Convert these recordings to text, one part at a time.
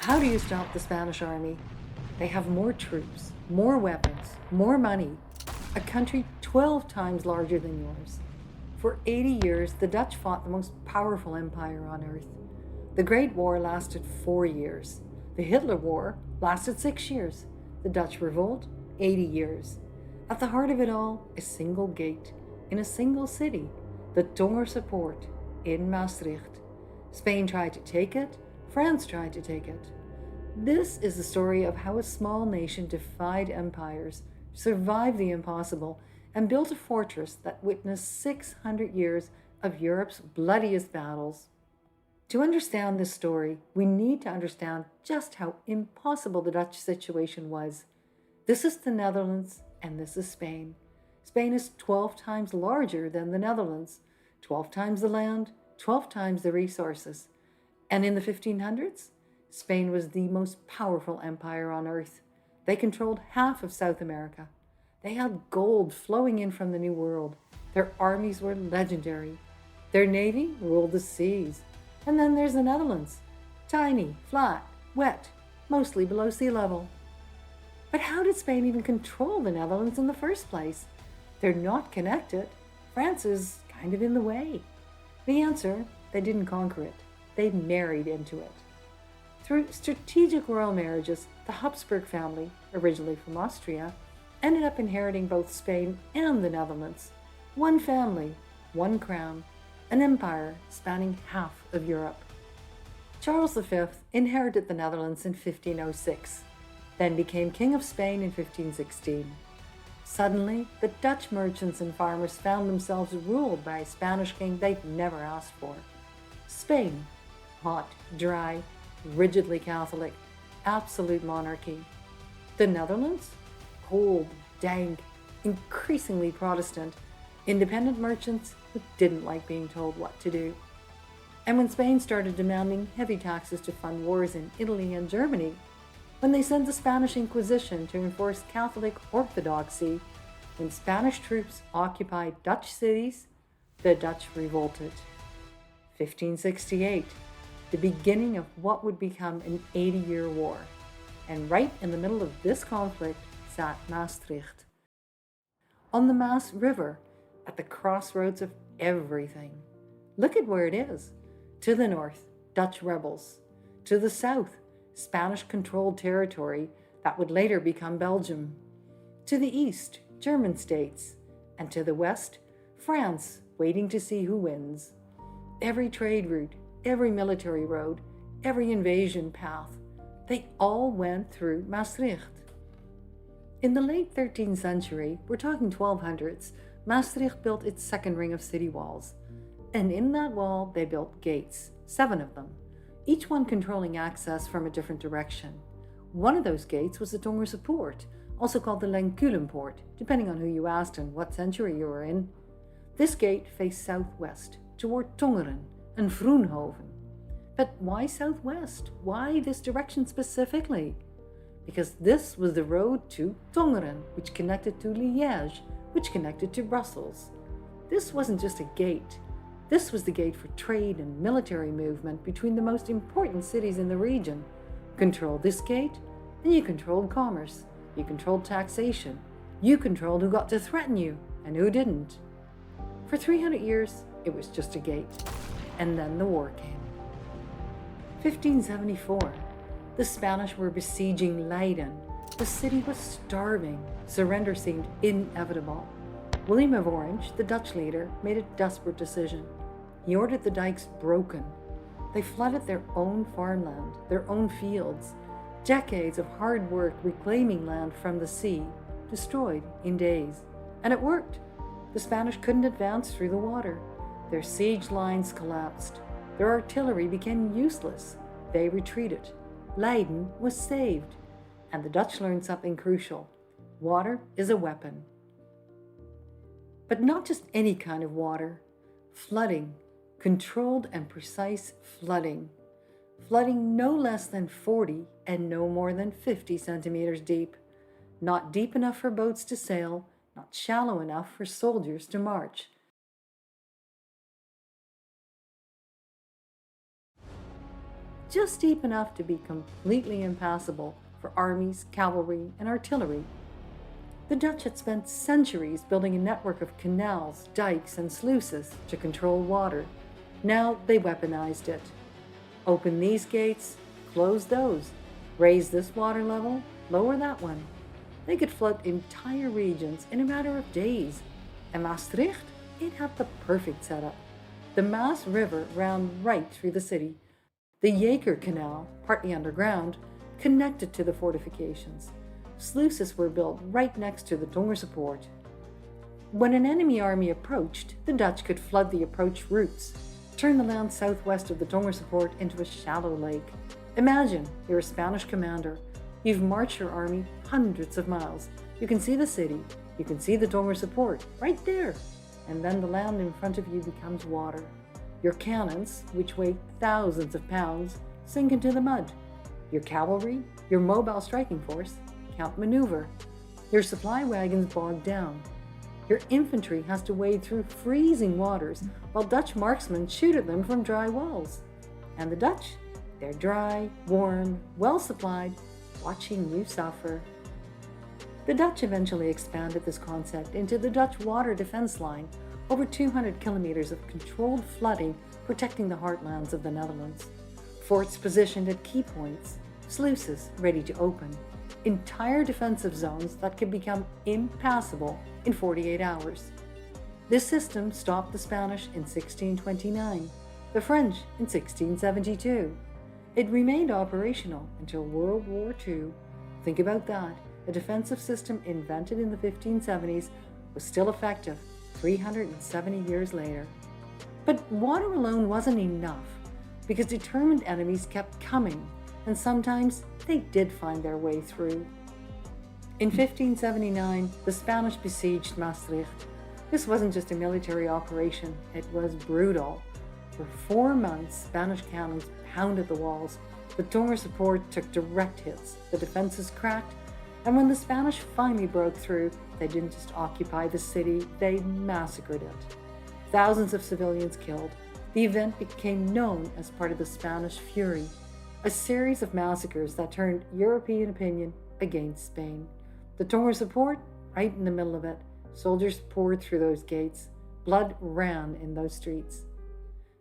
How do you stop the Spanish army? They have more troops, more weapons, more money, a country 12 times larger than yours. For 80 years, the Dutch fought the most powerful empire on earth. The Great War lasted 4 years. The Hitler War lasted 6 years. The Dutch Revolt, 80 years. At the heart of it all, a single gate, in a single city, the Tongerse Poort, in Maastricht. Spain tried to take it, France tried to take it. This is the story of how a small nation defied empires, survived the impossible, and built a fortress that witnessed 600 years of Europe's bloodiest battles. To understand this story, we need to understand just how impossible the Dutch situation was. This is the Netherlands, and this is Spain. Spain is 12 times larger than the Netherlands, 12 times the land, 12 times the resources. And in the 1500s, Spain was the most powerful empire on earth. They controlled half of South America. They had gold flowing in from the New World. Their armies were legendary. Their navy ruled the seas. And then there's the Netherlands. Tiny, flat, wet, mostly below sea level. But how did Spain even control the Netherlands in the first place? They're not connected. France is kind of in the way. The answer, they didn't conquer it. They married into it. Through strategic royal marriages, the Habsburg family, originally from Austria, ended up inheriting both Spain and the Netherlands. One family, one crown, an empire spanning half of Europe. Charles V inherited the Netherlands in 1506, then became King of Spain in 1516. Suddenly, the Dutch merchants and farmers found themselves ruled by a Spanish king they'd never asked for. Spain, hot, dry, rigidly Catholic, absolute monarchy. The Netherlands, cold, dank, increasingly Protestant, independent merchants who didn't like being told what to do. And when Spain started demanding heavy taxes to fund wars in Italy and Germany, when they sent the Spanish Inquisition to enforce Catholic orthodoxy, when Spanish troops occupied Dutch cities, the Dutch revolted. 1568, the beginning of what would become an 80-year war. And right in the middle of this conflict sat Maastricht. On the Maas River, at the crossroads of everything. Look at where it is. To the north, Dutch rebels. To the south, Spanish-controlled territory that would later become Belgium. To the east, German states. And to the west, France, waiting to see who wins. Every trade route, every military road, every invasion path, they all went through Maastricht. In the late 13th century, we're talking 1200s, Maastricht built its second ring of city walls. And in that wall, they built gates, 7 of them, each one controlling access from a different direction. One of those gates was the Tongerse Poort, also called the Poort, depending on who you asked and what century you were in. This gate faced southwest, toward Tongeren and Vroonhoven. But why southwest? Why this direction specifically? Because this was the road to Tongeren, which connected to Liège, which connected to Brussels. This wasn't just a gate. This was the gate for trade and military movement between the most important cities in the region. Control this gate, and you controlled commerce. You controlled taxation. You controlled who got to threaten you and who didn't. For 300 years, it was just a gate. And then the war came. 1574. The Spanish were besieging Leiden. The city was starving. Surrender seemed inevitable. William of Orange, the Dutch leader, made a desperate decision. He ordered the dikes broken. They flooded their own farmland, their own fields. Decades of hard work reclaiming land from the sea, destroyed in days. And it worked. The Spanish couldn't advance through the water. Their siege lines collapsed. Their artillery became useless. They retreated. Leiden was saved. And the Dutch learned something crucial. Water is a weapon. But not just any kind of water. Flooding. Controlled and precise flooding. Flooding no less than 40 and no more than 50 centimeters deep. Not deep enough for boats to sail, not shallow enough for soldiers to march. just deep enough to be completely impassable for armies, cavalry, and artillery. The Dutch had spent centuries building a network of canals, dikes, and sluices to control water. Now they weaponized it. Open these gates, close those, raise this water level, lower that one. They could flood entire regions in a matter of days. And Maastricht, it had the perfect setup. The Maas River ran right through the city. The Liège Canal, partly underground, connected to the fortifications. Sluices were built right next to the Tongerse Poort. When an enemy army approached, the Dutch could flood the approach routes, turn the land southwest of the Tongerse Poort into a shallow lake. Imagine you're a Spanish commander. You've marched your army hundreds of miles. You can see the city. You can see the Tongerse Poort right there. And then the land in front of you becomes water. Your cannons, which weigh thousands of pounds, sink into the mud. Your cavalry, your mobile striking force, can't maneuver. Your supply wagons bog down. Your infantry has to wade through freezing waters while Dutch marksmen shoot at them from dry walls. And the Dutch, they're dry, warm, well supplied, watching you suffer. The Dutch eventually expanded this concept into the Dutch water defense line, over 200 kilometers of controlled flooding protecting the heartlands of the Netherlands. Forts positioned at key points, sluices ready to open, entire defensive zones that could become impassable in 48 hours. This system stopped the Spanish in 1629, the French in 1672. It remained operational until World War II. Think about that. A defensive system invented in the 1570s was still effective 370 years later. But water alone wasn't enough, because determined enemies kept coming, and sometimes they did find their way through. In 1579, the Spanish besieged Maastricht. This wasn't just a military operation, it was brutal. For 4 months, Spanish cannons pounded the walls. The Tongerse Poort took direct hits, the defenses cracked, and when the Spanish finally broke through, they didn't just occupy the city, they massacred it. Thousands of civilians killed. The event became known as part of the Spanish Fury, a series of massacres that turned European opinion against Spain. The Tongerse Poort, right in the middle of it, soldiers poured through those gates. Blood ran in those streets.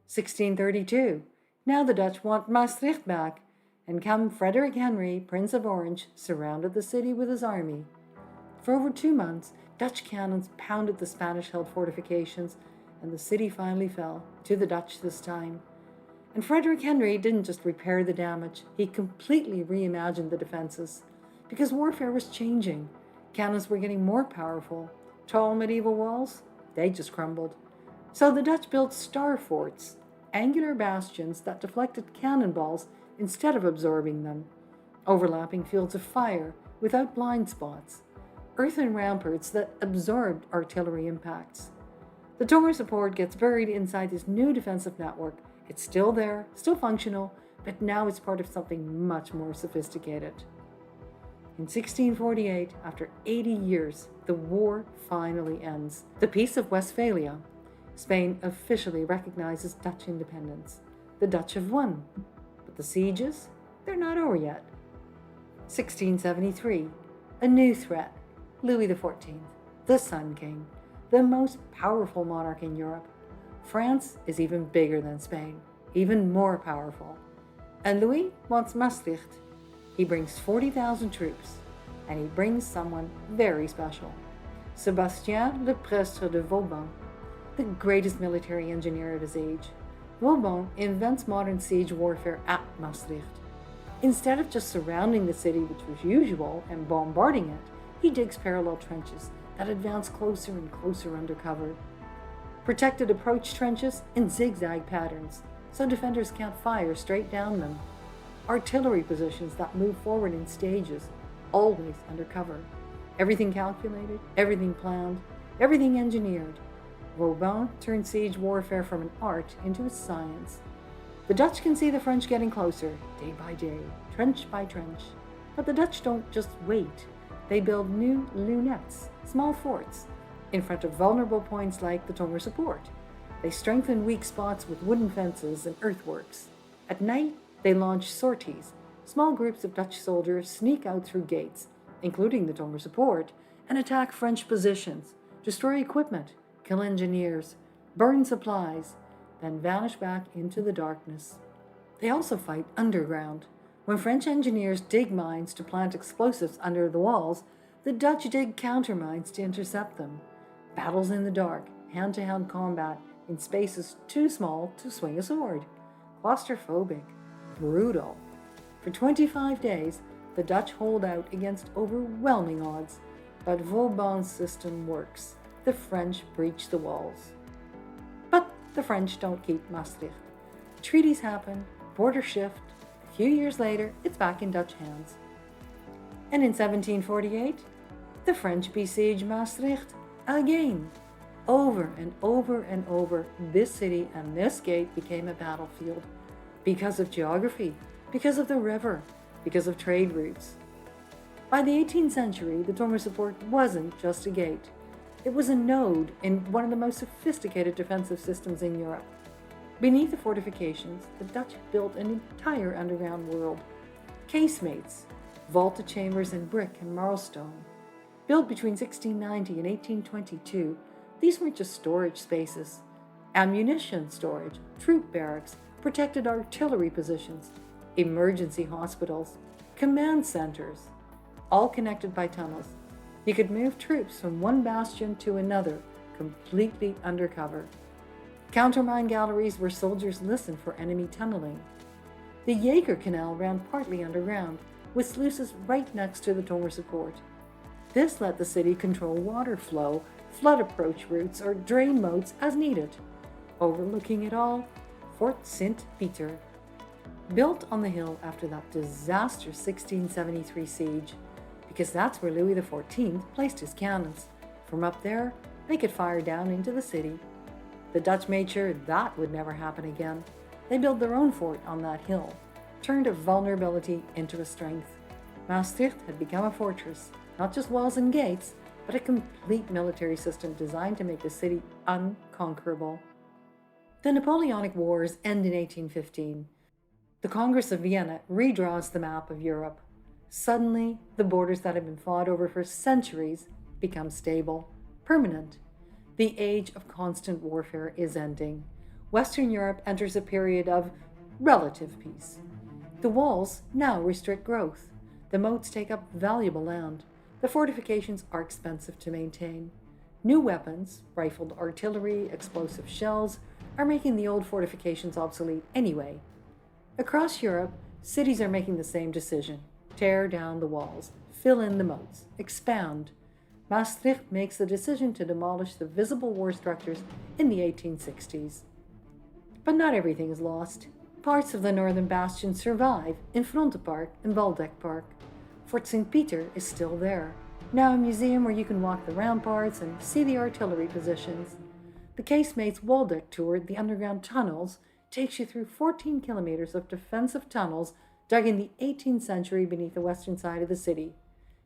1632. Now the Dutch want Maastricht back, and King Frederick Henry, Prince of Orange, surrounded the city with his army. For over 2 months, Dutch cannons pounded the Spanish-held fortifications, and the city finally fell, to the Dutch this time. And Frederick Henry didn't just repair the damage, he completely reimagined the defenses. Because warfare was changing. Cannons were getting more powerful. Tall medieval walls, they just crumbled. So the Dutch built star forts, angular bastions that deflected cannonballs instead of absorbing them. Overlapping fields of fire without blind spots. Earthen ramparts that absorbed artillery impacts. The Tongerse Poort gets buried inside this new defensive network. It's still there, still functional, but now it's part of something much more sophisticated. In 1648, after 80 years, the war finally ends. The Peace of Westphalia. Spain officially recognizes Dutch independence. The Dutch have won. But the sieges? They're not over yet. 1673. A new threat. Louis XIV, the Sun King, the most powerful monarch in Europe. France is even bigger than Spain, even more powerful. And Louis wants Maastricht. He brings 40,000 troops, and he brings someone very special. Sébastien le Prestre de Vauban, the greatest military engineer of his age. Vauban invents modern siege warfare at Maastricht. Instead of just surrounding the city, which was usual, and bombarding it, he digs parallel trenches that advance closer and closer under cover. Protected approach trenches in zigzag patterns, so defenders can't fire straight down them. Artillery positions that move forward in stages, always under cover. Everything calculated, everything planned, everything engineered. Vauban turned siege warfare from an art into a science. The Dutch can see the French getting closer, day by day, trench by trench. But the Dutch don't just wait. They build new lunettes, small forts, in front of vulnerable points like the Tongerse Poort. They strengthen weak spots with wooden fences and earthworks. At night, They launch sorties. Small groups of Dutch soldiers sneak out through gates, including the Tongerse Poort, and attack French positions, destroy equipment, kill engineers, burn supplies, then vanish back into the darkness. They also fight underground. When French engineers dig mines to plant explosives under the walls, the Dutch dig countermines to intercept them. Battles in the dark, hand-to-hand combat in spaces too small to swing a sword. Claustrophobic, brutal. For 25 days, the Dutch hold out against overwhelming odds, but Vauban's system works. The French breach the walls. But the French don't keep Maastricht. Treaties happen, borders shift. A few years later, it's back in Dutch hands. And in 1748, the French besiege Maastricht again. Over and over and over, this city and this gate became a battlefield. Because of geography, because of the river, because of trade routes. By the 18th century, the Tongerse Poort wasn't just a gate. It was a node in one of the most sophisticated defensive systems in Europe. Beneath the fortifications, the Dutch built an entire underground world. Casemates, vaulted chambers in brick and marlstone. Built between 1690 and 1822, these weren't just storage spaces. Ammunition storage, troop barracks, protected artillery positions, emergency hospitals, command centers, all connected by tunnels. You could move troops from one bastion to another, completely undercover. Countermine galleries where soldiers listened for enemy tunneling. The Liège Canal ran partly underground, with sluices right next to the Tongerse Poort. This let the city control water flow, flood approach routes, or drain moats as needed. Overlooking it all, Fort Sint-Pieter. Built on the hill after that disastrous 1673 siege, because that's where Louis XIV placed his cannons. From up there, they could fire down into the city. The Dutch made sure that would never happen again. They built their own fort on that hill, turned a vulnerability into a strength. Maastricht had become a fortress, not just walls and gates, but a complete military system designed to make the city unconquerable. The Napoleonic Wars end in 1815. The Congress of Vienna redraws the map of Europe. Suddenly, the borders that had been fought over for centuries become stable, permanent. The age of constant warfare is ending. Western Europe enters a period of relative peace. The walls now restrict growth. The moats take up valuable land. The fortifications are expensive to maintain. New weapons, rifled artillery, explosive shells, are making the old fortifications obsolete anyway. Across Europe, cities are making the same decision. Tear down the walls, fill in the moats, expand. Maastricht makes the decision to demolish the visible war structures in the 1860s. But not everything is lost. Parts of the northern bastion survive in Fronte Park and Waldeck Park. Fort St. Peter is still there, now a museum where you can walk the ramparts and see the artillery positions. The Casemates Waldeck tour, the underground tunnels, takes you through 14 kilometers of defensive tunnels dug in the 18th century beneath the western side of the city.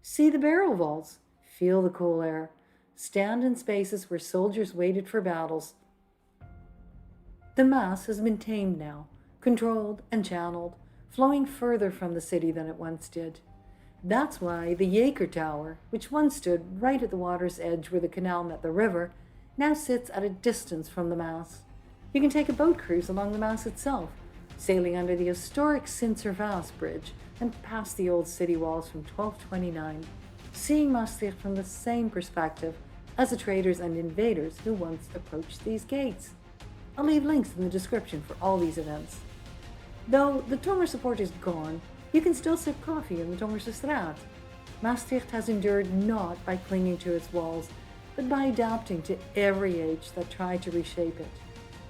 See the barrel vaults, feel the cool air, stand in spaces where soldiers waited for battles. The Maas has been tamed now, controlled and channeled, flowing further from the city than it once did. That's why the Liège Tower, which once stood right at the water's edge where the canal met the river, now sits at a distance from the Maas. You can take a boat cruise along the Maas itself, sailing under the historic Sint-Servaas Bridge and past the old city walls from 1229, seeing Maastricht from the same perspective as the traders and invaders who once approached these gates. I'll leave links in the description for all these events. Though the Tongerse Poort is gone, you can still sip coffee in the Tongerse Straat. Maastricht has endured not by clinging to its walls, but by adapting to every age that tried to reshape it.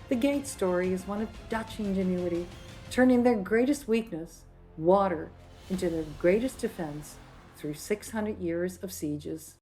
The gate story is one of Dutch ingenuity, turning their greatest weakness, water, into their greatest defense through 600 years of sieges.